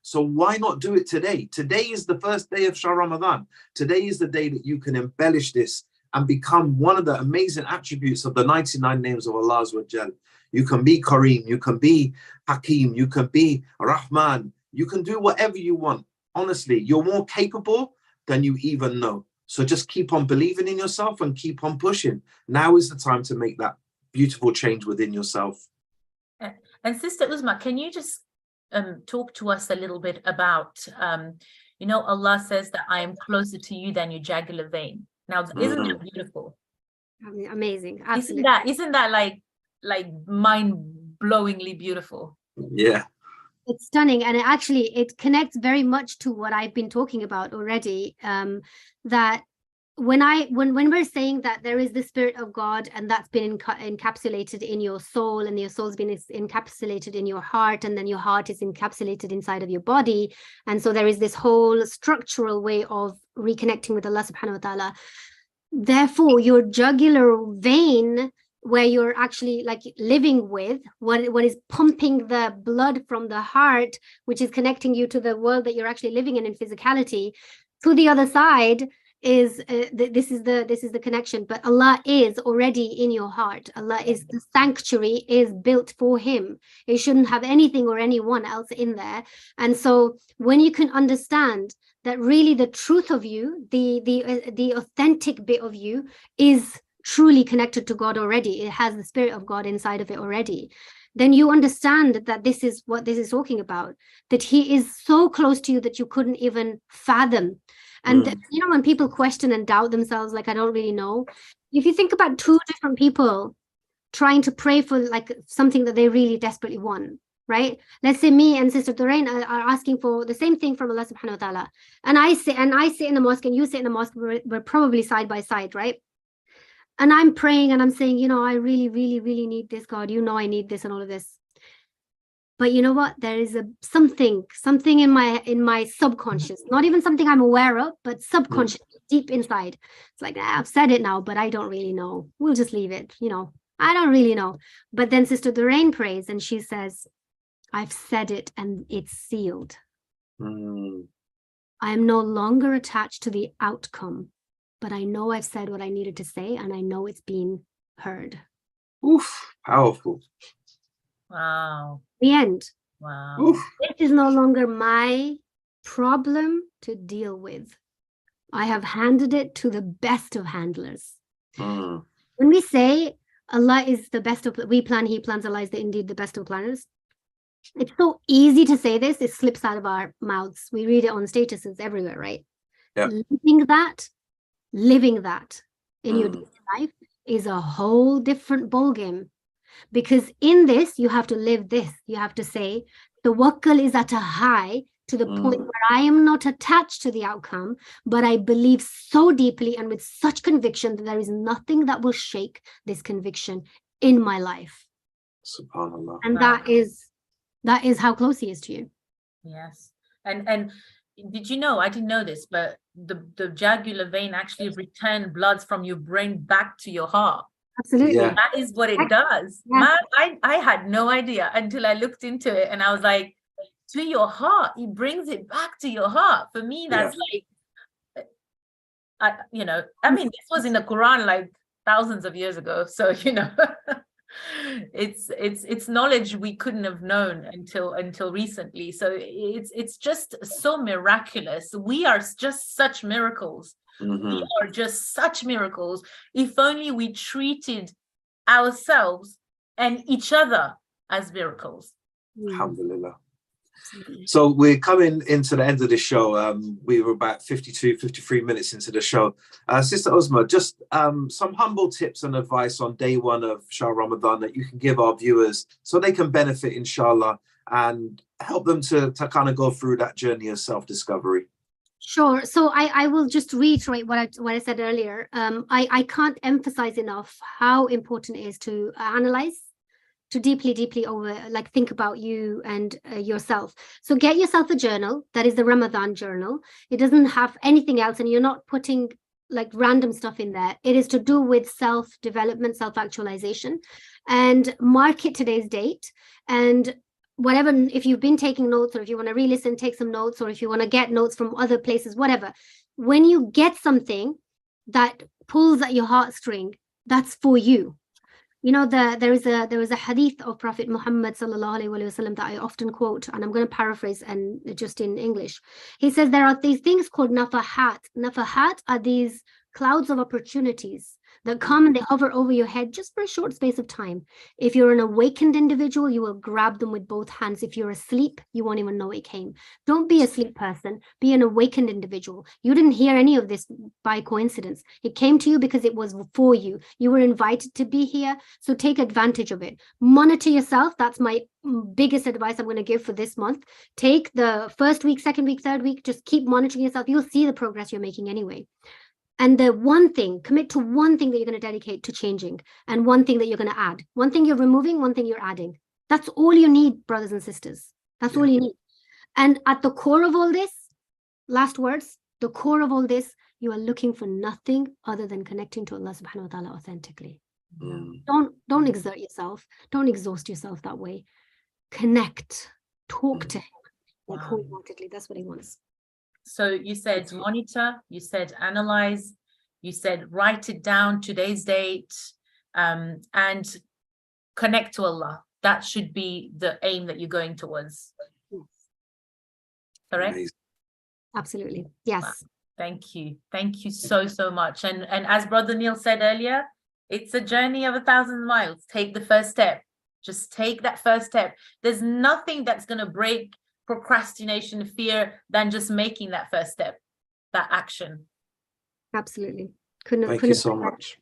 So why not do it today? Today is the first day of Shahr Ramadan. Today is the day that you can embellish this and become one of the amazing attributes of the 99 names of Allah Azza wa Jal. You can be Kareem, you can be Hakeem, you can be Rahman, you can do whatever you want. Honestly, you're more capable than you even know. So just keep on believing in yourself and keep on pushing. Now is the time to make that beautiful change within yourself. And Sister Uzma, can you just talk to us a little bit about, Allah says that I am closer to you than your jugular vein. Now, isn't that beautiful? Amazing. Absolutely. Isn't that like mind-blowingly beautiful? Yeah. It's stunning, and it connects very much to what I've been talking about already. That when we're saying that there is the Spirit of God, and that's been encapsulated in your soul, and your soul's been encapsulated in your heart, and then your heart is encapsulated inside of your body, and so there is this whole structural way of reconnecting with Allah subhanahu wa ta'ala. Therefore, your jugular vein, where you're actually like living with what is pumping the blood from the heart, which is connecting you to the world that you're actually living in physicality, to the other side is this is the connection. But Allah is already in your heart. Allah is, the sanctuary is built for him. It shouldn't have anything or anyone else in there. And so when you can understand that really the truth of you, the authentic bit of you is truly connected to God already, it has the Spirit of God inside of it already, then you understand that this is what this is talking about, that he is so close to you that you couldn't even fathom. And when people question and doubt themselves, like, I don't really know, if you think about two different people trying to pray for like something that they really desperately want, right? Let's say me and Sister Doureine are asking for the same thing from Allah subhanahu wa ta'ala, and I sit in the mosque and you sit in the mosque, we're probably side by side, right? And I'm praying and I'm saying, I really, really, really need this, God. I need this and all of this. But you know what? There is something in my subconscious, not even something I'm aware of, but subconscious, deep inside. It's like, I've said it now, but I don't really know. We'll just leave it. I don't really know. But then Sister Doureine prays and she says, I've said it and it's sealed. I am no longer attached to the outcome, but I know I've said what I needed to say, and I know it's been heard. Oof, powerful. Wow. The end. Wow. Oof. It is no longer my problem to deal with. I have handed it to the best of handlers. When we say Allah is the best of, we plan, he plans, Allah is indeed the best of planners, it's so easy to say this, it slips out of our mouths. We read it on statuses everywhere, right? Yeah. Living that in your daily life is a whole different ballgame, because in this you have to live this. You have to say the tawakkul is at a high, to the point where I am not attached to the outcome, but I believe so deeply and with such conviction that there is nothing that will shake this conviction in my life. SubhanAllah. And that is how close he is to you. Yes. And did you know, I didn't know this, but the jugular vein actually return bloods from your brain back to your heart. Absolutely. Yeah. That is what it does. Yeah. Man, I had no idea until I looked into it, and I was like, to your heart, he brings it back to your heart. For me, that's like, I mean, this was in the Quran like thousands of years ago. So, it's knowledge we couldn't have known until recently. So it's just so miraculous. We are just such miracles. We are just such miracles. If only we treated ourselves and each other as miracles. Alhamdulillah. So we're coming into the end of the show. We were about 53 minutes into the show. Sister Uzma, just some humble tips and advice on day one of Shahr Ramadan that you can give our viewers so they can benefit, inshallah, and help them to kind of go through that journey of self-discovery. Sure. So I will just reiterate what I said earlier. I can't emphasize enough how important it is to analyze, to deeply think about you and yourself. So get yourself a journal. That is the Ramadan journal. It doesn't have anything else, and you're not putting like random stuff in there. It is to do with self-development, self-actualization, and mark it today's date. And whatever, if you've been taking notes, or if you want to re-listen, take some notes, or if you want to get notes from other places, whatever. When you get something, that pulls at your heartstring, that's for you. You know, there was a hadith of Prophet Muhammad sallallahu alaihi wasallam that I often quote, and I'm going to paraphrase and just in English. He says there are these things called nafahat. Nafahat are these clouds of opportunities that come and they hover over your head just for a short space of time. If you're an awakened individual, you will grab them with both hands. If you're asleep, you won't even know it came. Don't be a sleep person, be an awakened individual. You didn't hear any of this by coincidence. It came to you because it was for you. You were invited to be here, so take advantage of it. Monitor yourself. That's my biggest advice I'm going to give for this month. Take the first week, second week, third week, just keep monitoring yourself. You'll see the progress you're making anyway. And the one thing, commit to one thing that you're going to dedicate to changing, and one thing that you're going to add. One thing you're removing, one thing you're adding. That's all you need, brothers and sisters. That's all you need. And at the core of all this, last words, the core of all this, you are looking for nothing other than connecting to Allah subhanahu wa ta'ala authentically. Don't exert yourself. Don't exhaust yourself that way. Connect. Talk to him. Like wholeheartedly. That's what he wants. So you said monitor, you said analyze, you said write it down, today's date, and connect to Allah. That should be the aim that you're going towards. Yes. Correct? Amazing. Absolutely. Yes. Wow. Thank you. Thank you so much. And as Brother Neil said earlier, it's a journey of 1,000 miles. Take the first step. Just take that first step. There's nothing that's going to break procrastination, fear, than just making that first step, that action. Absolutely. Thank you so much.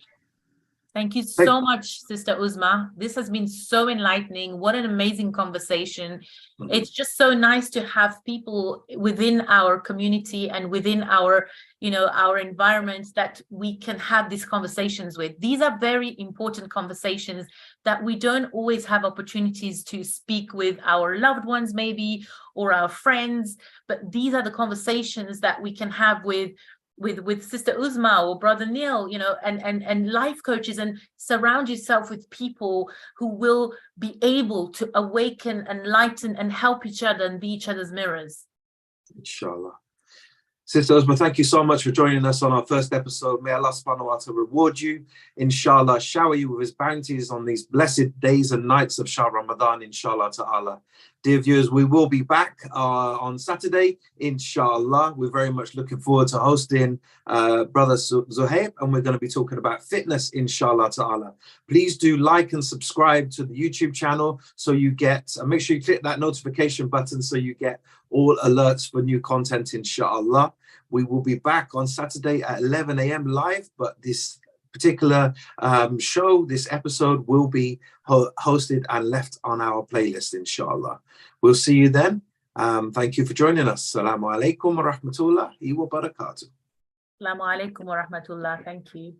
Thank you so much, Sister Uzma. This has been so enlightening. What an amazing conversation. It's just so nice to have people within our community and within our, our environment that we can have these conversations with. These are very important conversations that we don't always have opportunities to speak with our loved ones, maybe, or our friends. But these are the conversations that we can have with Sister Uzma or Brother Neil, and life coaches, and surround yourself with people who will be able to awaken, enlighten, and help each other and be each other's mirrors. Inshallah. Sister Uzma, thank you so much for joining us on our first episode. May Allah subhanahu wa ta'ala reward you. Inshallah, shower you with his bounties on these blessed days and nights of Shahr Ramadan, inshallah ta'ala. Dear viewers, we will be back on Saturday, inshallah. We're very much looking forward to hosting Brother Zuhaib, and we're going to be talking about fitness, inshallah ta'ala. Please do like and subscribe to the YouTube channel so you get, make sure you click that notification button so you get all alerts for new content, inshallah. We will be back on Saturday at 11 a.m. live, but this particular show, this episode, will be hosted and left on our playlist, inshallah. We'll see you then. Thank you for joining us. Assalamu alaikum wa rahmatullahi wa barakatuh. Assalamu alaikum wa rahmatullah. Thank you.